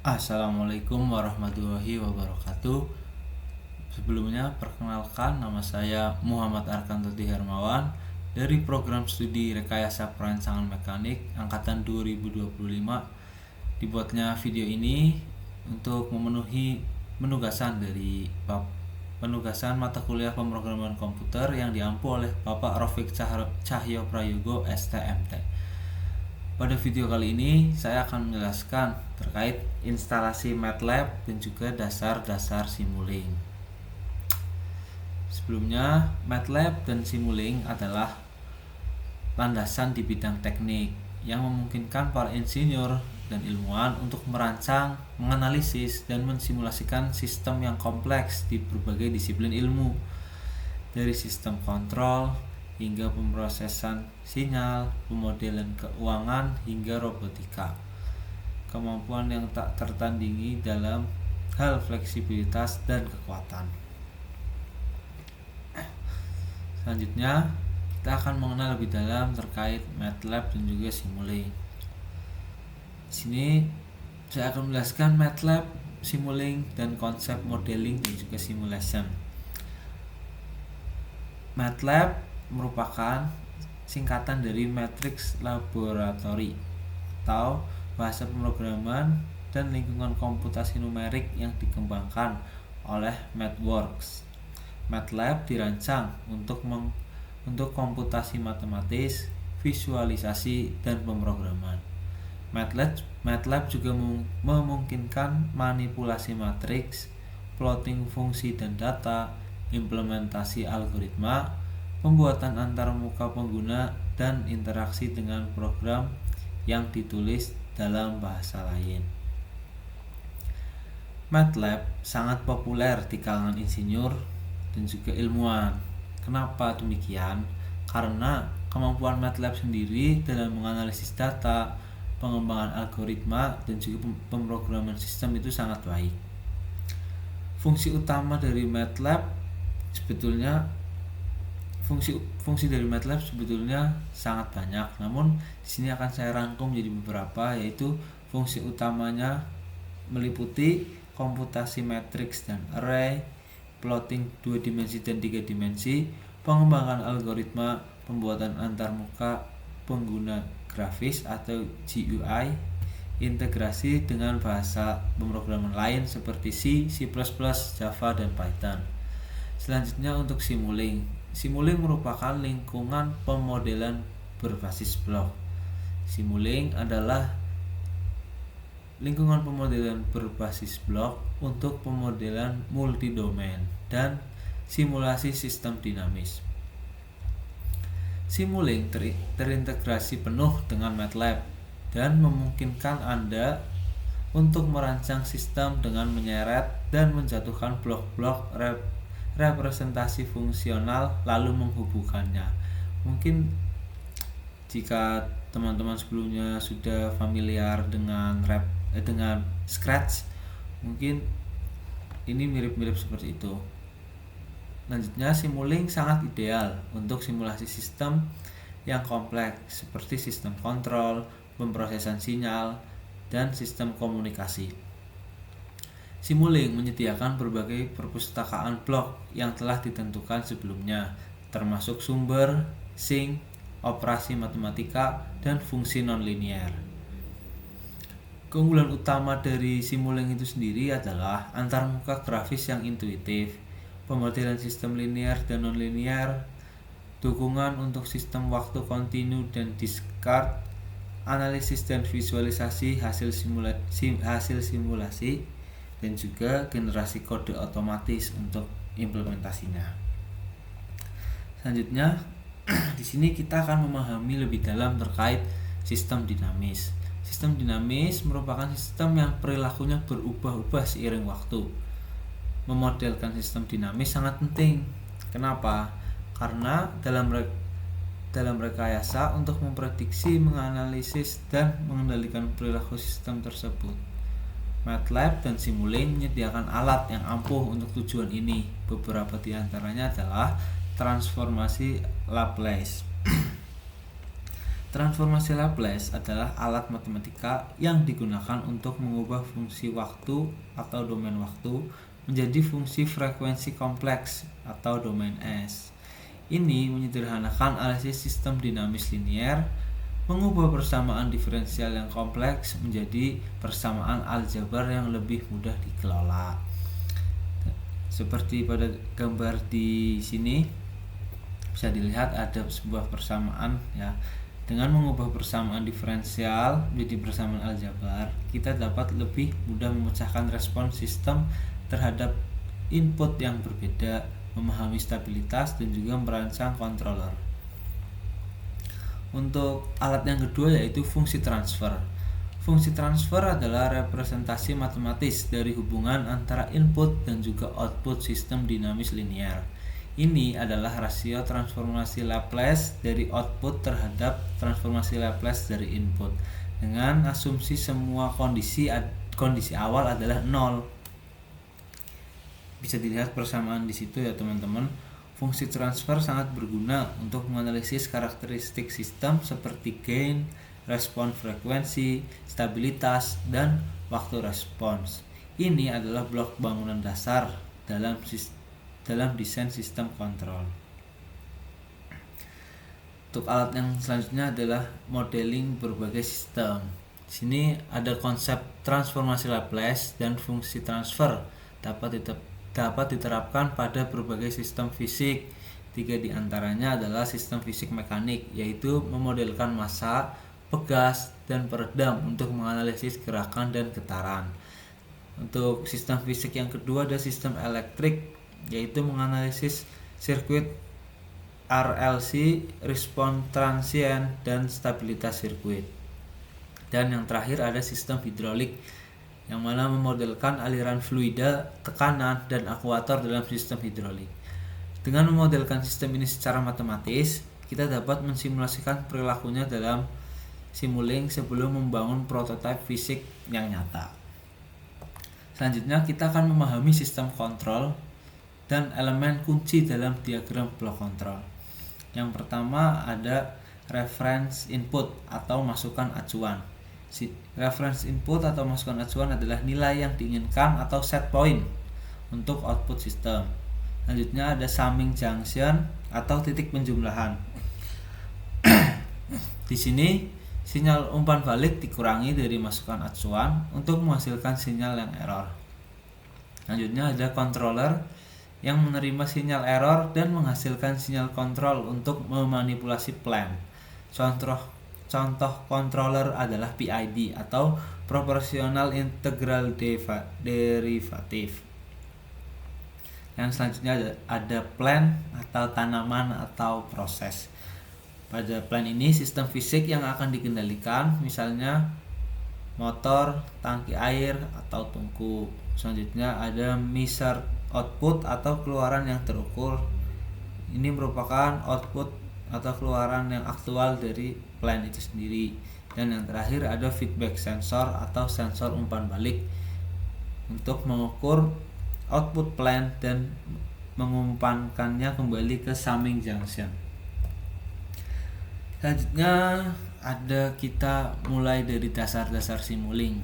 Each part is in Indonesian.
Assalamualaikum warahmatullahi wabarakatuh. Sebelumnya perkenalkan, nama saya Muhammad Arkantoti Hermawan dari program studi Rekayasa Perancangan Mekanik angkatan 2025. Dibuatnya video ini untuk memenuhi penugasan mata kuliah pemrograman komputer yang diampu oleh Bapak Rafiq Cahyo Prayogo STMT. Pada video kali ini saya akan menjelaskan terkait instalasi MATLAB dan juga dasar-dasar Simulink. Sebelumnya, MATLAB dan Simulink adalah landasan di bidang teknik yang memungkinkan para insinyur dan ilmuwan untuk merancang, menganalisis, dan mensimulasikan sistem yang kompleks di berbagai disiplin ilmu, dari sistem kontrol hingga pemrosesan sinyal, pemodelan keuangan, hingga robotika. Kemampuan yang tak tertandingi dalam hal fleksibilitas dan kekuatan. Selanjutnya, kita akan mengenal lebih dalam terkait MATLAB dan juga Simulink. Di sini saya akan menjelaskan MATLAB, Simulink, dan konsep modeling dan juga simulation. MATLAB merupakan singkatan dari Matrix Laboratory atau bahasa pemrograman dan lingkungan komputasi numerik yang dikembangkan oleh MathWorks. MATLAB dirancang untuk komputasi matematis, visualisasi, dan pemrograman. MATLAB juga memungkinkan manipulasi matriks, plotting fungsi dan data, implementasi algoritma, pembuatan antarmuka pengguna, dan interaksi dengan program yang ditulis dalam bahasa lain. MATLAB sangat populer di kalangan insinyur dan juga ilmuwan. Kenapa demikian? Karena kemampuan MATLAB sendiri dalam menganalisis data, pengembangan algoritma, dan juga pemrograman sistem itu sangat baik. Fungsi utama dari MATLAB sebetulnya sangat banyak. Namun di sini akan saya rangkum menjadi beberapa, yaitu fungsi utamanya meliputi komputasi matriks dan array, plotting 2 dimensi dan 3 dimensi, pengembangan algoritma, pembuatan antarmuka pengguna grafis atau GUI, integrasi dengan bahasa pemrograman lain seperti C, C++, Java, dan Python. Selanjutnya untuk Simulink. Simulink merupakan lingkungan pemodelan berbasis blok. Simulink adalah lingkungan pemodelan berbasis blok untuk pemodelan multidomain dan simulasi sistem dinamis. Simulink terintegrasi penuh dengan MATLAB dan memungkinkan Anda untuk merancang sistem dengan menyeret dan menjatuhkan blok-blok representasi fungsional lalu menghubungkannya. Mungkin jika teman-teman sebelumnya sudah familiar dengan Scratch, mungkin ini mirip-mirip seperti itu. Selanjutnya, Simulink sangat ideal untuk simulasi sistem yang kompleks seperti sistem kontrol, pemrosesan sinyal, dan sistem komunikasi. Simulink menyediakan berbagai perpustakaan blok yang telah ditentukan sebelumnya, termasuk sumber, sink, operasi matematika, dan fungsi nonlinier. Keunggulan utama dari Simulink itu sendiri adalah antarmuka grafis yang intuitif, pemodelan sistem linier dan nonlinier, dukungan untuk sistem waktu kontinu dan discrete, analisis dan visualisasi hasil simulasi, dan juga generasi kode otomatis untuk implementasinya. Selanjutnya, di sini kita akan memahami lebih dalam terkait sistem dinamis. Sistem dinamis merupakan sistem yang perilakunya berubah-ubah seiring waktu. Memodelkan sistem dinamis sangat penting. Kenapa? Karena dalam rekayasa untuk memprediksi, menganalisis, dan mengendalikan perilaku sistem tersebut. MATLAB dan Simulink menyediakan alat yang ampuh untuk tujuan ini. Beberapa di antaranya adalah transformasi Laplace. Transformasi Laplace adalah alat matematika yang digunakan untuk mengubah fungsi waktu atau domain waktu menjadi fungsi frekuensi kompleks atau domain S. Ini menyederhanakan analisis sistem dinamis linier, mengubah persamaan diferensial yang kompleks menjadi persamaan aljabar yang lebih mudah dikelola. Seperti pada gambar di sini bisa dilihat ada sebuah persamaan ya. Dengan mengubah persamaan diferensial menjadi persamaan aljabar, kita dapat lebih mudah memecahkan respon sistem terhadap input yang berbeda, memahami stabilitas, dan juga merancang controller. Untuk alat yang kedua yaitu fungsi transfer. Fungsi transfer adalah representasi matematis dari hubungan antara input dan juga output sistem dinamis linier. Ini adalah rasio transformasi Laplace dari output terhadap transformasi Laplace dari input dengan asumsi semua kondisi awal adalah 0. Bisa dilihat persamaan di situ ya teman-teman. Fungsi transfer sangat berguna untuk menganalisis karakteristik sistem seperti gain, respon frekuensi, stabilitas, dan waktu respons. Ini adalah blok bangunan dasar dalam desain sistem kontrol. Untuk alat yang selanjutnya adalah modeling berbagai sistem. Di sini ada konsep transformasi Laplace dan fungsi transfer dapat diterapkan pada berbagai sistem fisik. 3 diantaranya adalah sistem fisik mekanik, yaitu memodelkan massa, pegas, dan peredam untuk menganalisis gerakan dan getaran. Untuk sistem fisik yang kedua ada sistem elektrik, yaitu menganalisis sirkuit RLC, respon transient, dan stabilitas sirkuit. Dan yang terakhir ada sistem hidrolik, yang mana memodelkan aliran fluida, tekanan, dan akuator dalam sistem hidrolik. Dengan memodelkan sistem ini secara matematis, kita dapat mensimulasikan perilakunya dalam Simulink sebelum membangun prototipe fisik yang nyata. Selanjutnya kita akan memahami sistem kontrol dan elemen kunci dalam diagram blok kontrol. Yang pertama ada reference input atau masukan acuan. Reference input atau masukan acuan adalah nilai yang diinginkan atau set point untuk output sistem. Selanjutnya ada summing junction atau titik penjumlahan. Di sini sinyal umpan balik dikurangi dari masukan acuan untuk menghasilkan sinyal yang error. Selanjutnya ada controller yang menerima sinyal error dan menghasilkan sinyal kontrol untuk memanipulasi plan. Contoh controller adalah PID atau proportional integral derivative. Yang selanjutnya ada plan atau tanaman atau proses. Pada plan ini sistem fisik yang akan dikendalikan, misalnya motor, tangki air, atau tungku. Selanjutnya ada measured output atau keluaran yang terukur. Ini merupakan output atau keluaran yang aktual dari plan itu sendiri. Dan yang terakhir ada feedback sensor atau sensor umpan balik untuk mengukur output plan dan mengumpankannya kembali ke summing junction. Selanjutnya kita mulai dari dasar-dasar Simulink.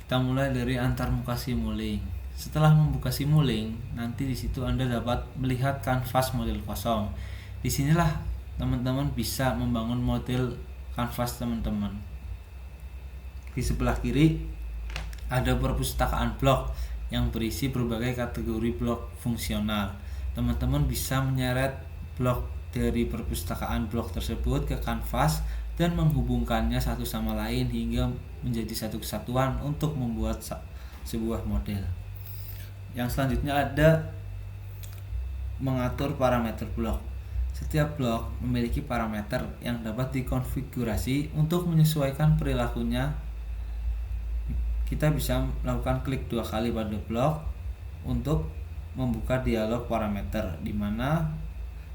Kita mulai dari antarmuka Simulink. Setelah membuka Simulink, nanti di situ Anda dapat melihat kanvas model kosong. Disinilah teman-teman bisa membangun model kanvas teman-teman. Di sebelah kiri ada perpustakaan blok yang berisi berbagai kategori blok fungsional. Teman-teman bisa menyeret blok dari perpustakaan blok tersebut ke kanvas dan menghubungkannya satu sama lain hingga menjadi satu kesatuan untuk membuat sebuah model. Yang selanjutnya ada mengatur parameter blok. Setiap blok memiliki parameter yang dapat dikonfigurasi untuk menyesuaikan perilakunya. Kita bisa melakukan klik 2 kali pada blok untuk membuka dialog parameter, di mana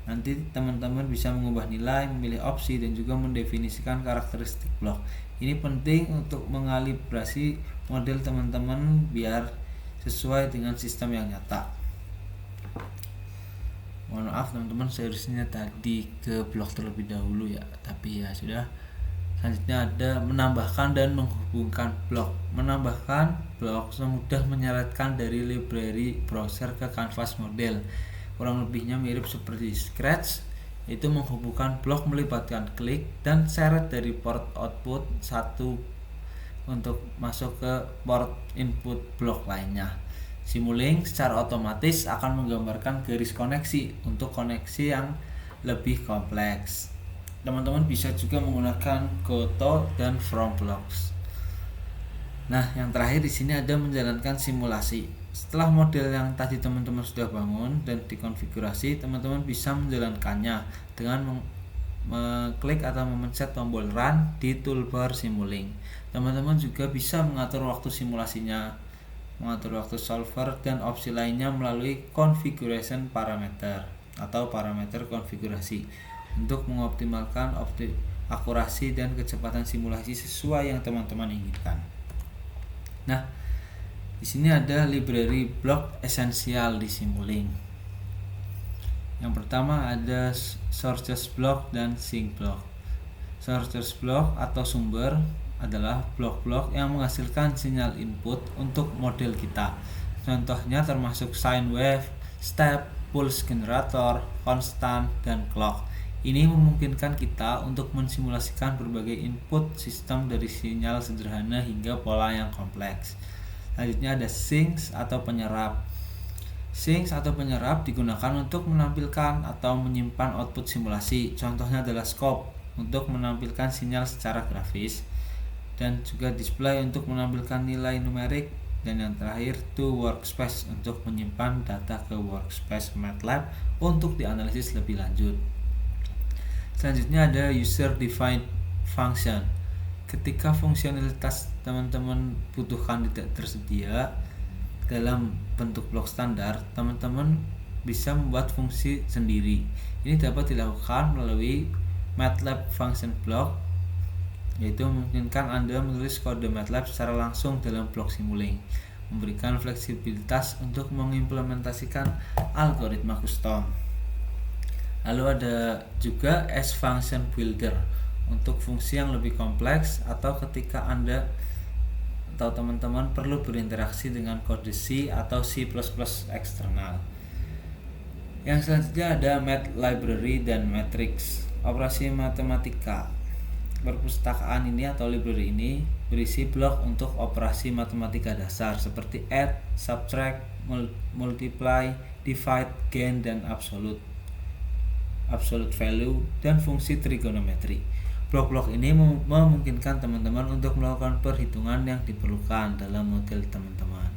nanti teman-teman bisa mengubah nilai, memilih opsi, dan juga mendefinisikan karakteristik blok. Ini penting untuk mengalibrasi model teman-teman biar sesuai dengan sistem yang nyata. Mohon maaf teman-teman, seharusnya tadi ke blok terlebih dahulu ya, tapi ya sudah. Selanjutnya ada menambahkan dan menghubungkan blok. Menambahkan blok semudah menyeretkan dari library browser ke kanvas model. Kurang lebihnya mirip seperti Scratch, itu menghubungkan blok melibatkan klik dan seret dari port output satu untuk masuk ke port input blok lainnya. Simulink secara otomatis akan menggambarkan garis koneksi untuk koneksi yang lebih kompleks. Teman-teman bisa juga menggunakan GoTo dan From Blocks. Nah, yang terakhir di sini ada menjalankan simulasi. Setelah model yang tadi teman-teman sudah bangun dan dikonfigurasi, teman-teman bisa menjalankannya dengan mengklik atau memencet tombol Run di toolbar Simulink. Teman-teman juga bisa mengatur waktu simulasinya, mengatur waktu solver, dan opsi lainnya melalui configuration parameter atau parameter konfigurasi untuk mengoptimalkan akurasi dan kecepatan simulasi sesuai yang teman-teman inginkan. Nah, di sini ada library block esensial di Simulink. Yang pertama ada sources block dan sink block. Sources block atau sumber adalah blok-blok yang menghasilkan sinyal input untuk model kita. Contohnya termasuk sine wave, step, pulse generator, constant, dan clock. Ini memungkinkan kita untuk mensimulasikan berbagai input sistem dari sinyal sederhana hingga pola yang kompleks. Selanjutnya ada sinks atau penyerap. Sinks atau penyerap digunakan untuk menampilkan atau menyimpan output simulasi. Contohnya adalah scope untuk menampilkan sinyal secara grafis, dan juga display untuk menampilkan nilai numerik, dan yang terakhir to workspace untuk menyimpan data ke workspace MATLAB untuk dianalisis lebih lanjut. Selanjutnya ada user defined function. Ketika fungsionalitas teman-teman butuhkan tidak tersedia dalam bentuk blok standar, teman-teman bisa membuat fungsi sendiri. Ini dapat dilakukan melalui MATLAB function block, yaitu memungkinkan Anda menulis kode MATLAB secara langsung dalam blok Simulink, memberikan fleksibilitas untuk mengimplementasikan algoritma custom. Lalu ada juga as function builder untuk fungsi yang lebih kompleks atau ketika Anda atau teman-teman perlu berinteraksi dengan kode C atau C++ eksternal. Yang selanjutnya ada Math Library dan Matrix. Operasi matematika. Perpustakaan ini atau library ini berisi blok untuk operasi matematika dasar seperti add, subtract, multiply, divide, gain, dan absolute value, dan fungsi trigonometri. Blok-blok ini memungkinkan teman-teman untuk melakukan perhitungan yang diperlukan dalam model teman-teman.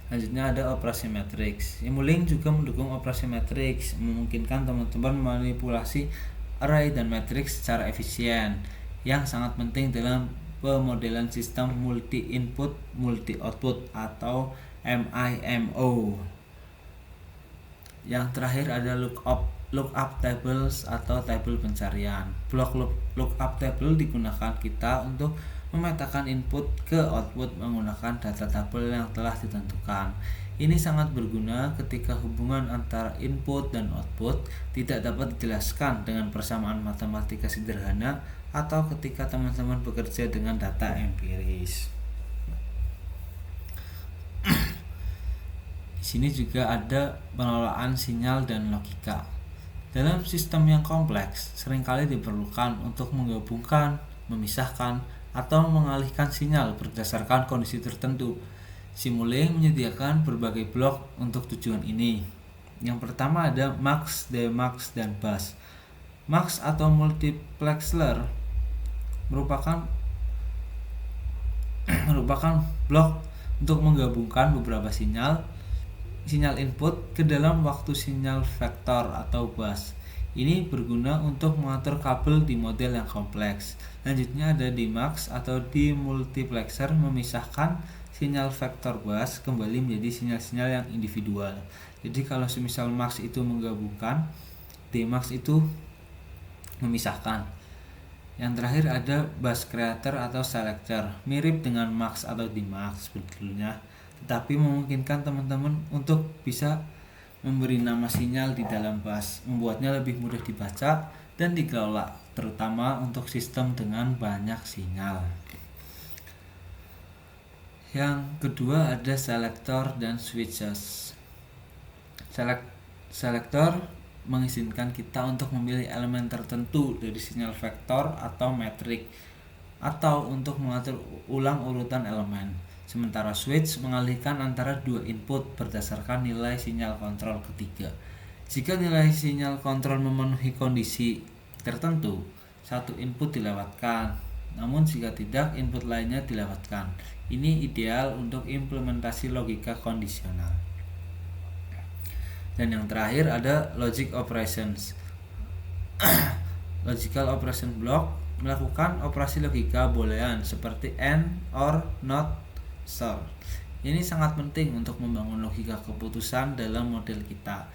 Selanjutnya ada operasi matriks. Simulink juga mendukung operasi matriks, memungkinkan teman-teman memanipulasi array dan matriks secara efisien, yang sangat penting dalam pemodelan sistem multi input multi output atau MIMO. Yang terakhir ada lookup tables atau tabel pencarian. Blok lookup table digunakan kita untuk memetakan input ke output menggunakan data tabel yang telah ditentukan. Ini sangat berguna ketika hubungan antara input dan output tidak dapat dijelaskan dengan persamaan matematika sederhana atau ketika teman-teman bekerja dengan data empiris. Di sini juga ada pengelolaan sinyal dan logika. Dalam sistem yang kompleks, seringkali diperlukan untuk menggabungkan, memisahkan, atau mengalihkan sinyal berdasarkan kondisi tertentu. Simulink menyediakan berbagai blok untuk tujuan ini. Yang pertama ada mux, demax, dan bus. Mux atau multiplexer merupakan blok untuk menggabungkan beberapa sinyal input ke dalam waktu sinyal vektor atau bus. Ini berguna untuk mengatur kabel di model yang kompleks. Selanjutnya ada demux atau demultiplexer, memisahkan sinyal vektor bus kembali menjadi sinyal-sinyal yang individual. Jadi kalau semisal mux itu menggabungkan, demux itu memisahkan. Yang terakhir ada bus creator atau selector, mirip dengan mux atau demux sebetulnya, tetapi memungkinkan teman-teman untuk bisa memberi nama sinyal di dalam bus, membuatnya lebih mudah dibaca dan dikelola, terutama untuk sistem dengan banyak sinyal. Yang kedua ada selektor dan switches. Selektor mengizinkan kita untuk memilih elemen tertentu dari sinyal vektor atau metrik, atau untuk mengatur ulang urutan elemen. Sementara switch mengalihkan antara dua input berdasarkan nilai sinyal kontrol ketiga. Jika nilai sinyal kontrol memenuhi kondisi tertentu, satu input dilewatkan, namun jika tidak, input lainnya dilewatkan. Ini ideal untuk implementasi logika kondisional. Dan yang terakhir ada logic operations. Logical operation block melakukan operasi logika boolean seperti and, or, not, so. Ini sangat penting untuk membangun logika keputusan dalam model kita.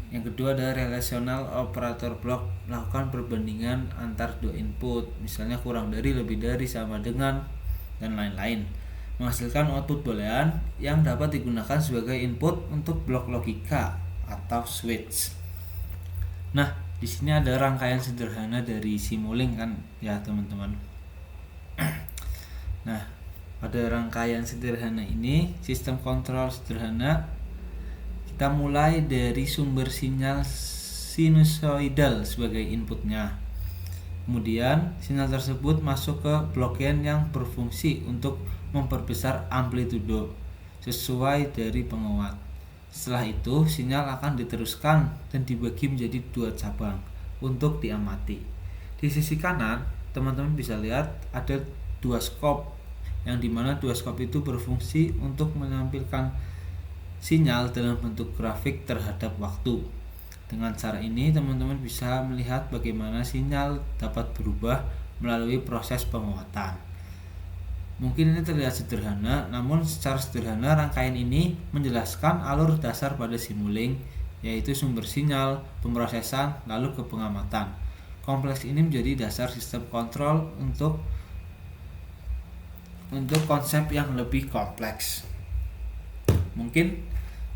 Yang kedua ada relational operator block, melakukan perbandingan antar dua input, misalnya kurang dari, lebih dari, sama dengan, dan lain-lain, menghasilkan output boolean yang dapat digunakan sebagai input untuk blok logika atau switch. Nah, di sini ada rangkaian sederhana dari Simulink kan ya teman-teman. Nah, pada rangkaian sederhana ini, sistem kontrol sederhana, kita mulai dari sumber sinyal sinusoidal sebagai inputnya. Kemudian sinyal tersebut masuk ke blockchain yang berfungsi untuk memperbesar amplitudo sesuai dari penguat. Setelah itu sinyal akan diteruskan dan dibagi menjadi dua cabang untuk diamati. Di sisi kanan teman-teman bisa lihat ada dua skop, yang dimana dua skop itu berfungsi untuk menampilkan sinyal dalam bentuk grafik terhadap waktu. Dengan cara ini teman-teman bisa melihat bagaimana sinyal dapat berubah melalui proses penguatan. Mungkin ini terlihat sederhana, namun secara sederhana rangkaian ini menjelaskan alur dasar pada Simulink, yaitu sumber sinyal, pemrosesan, lalu ke pengamatan. Kompleks ini menjadi dasar sistem kontrol untuk konsep yang lebih kompleks. Mungkin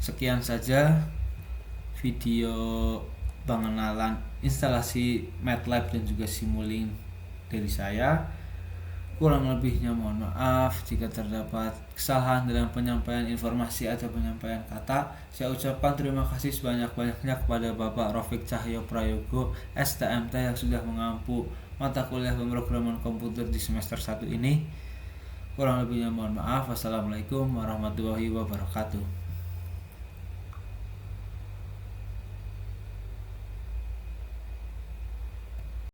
sekian saja video pengenalan instalasi MATLAB dan juga Simulink dari saya. Kurang lebihnya mohon maaf jika terdapat kesalahan dalam penyampaian informasi atau penyampaian kata. Saya ucapkan terima kasih sebanyak-banyaknya kepada Bapak Rofik Cahyo Prayogo STMT yang sudah mengampu mata kuliah pemrograman komputer di semester 1 ini. Kurang lebihnya mohon maaf. Wassalamualaikum warahmatullahi wabarakatuh.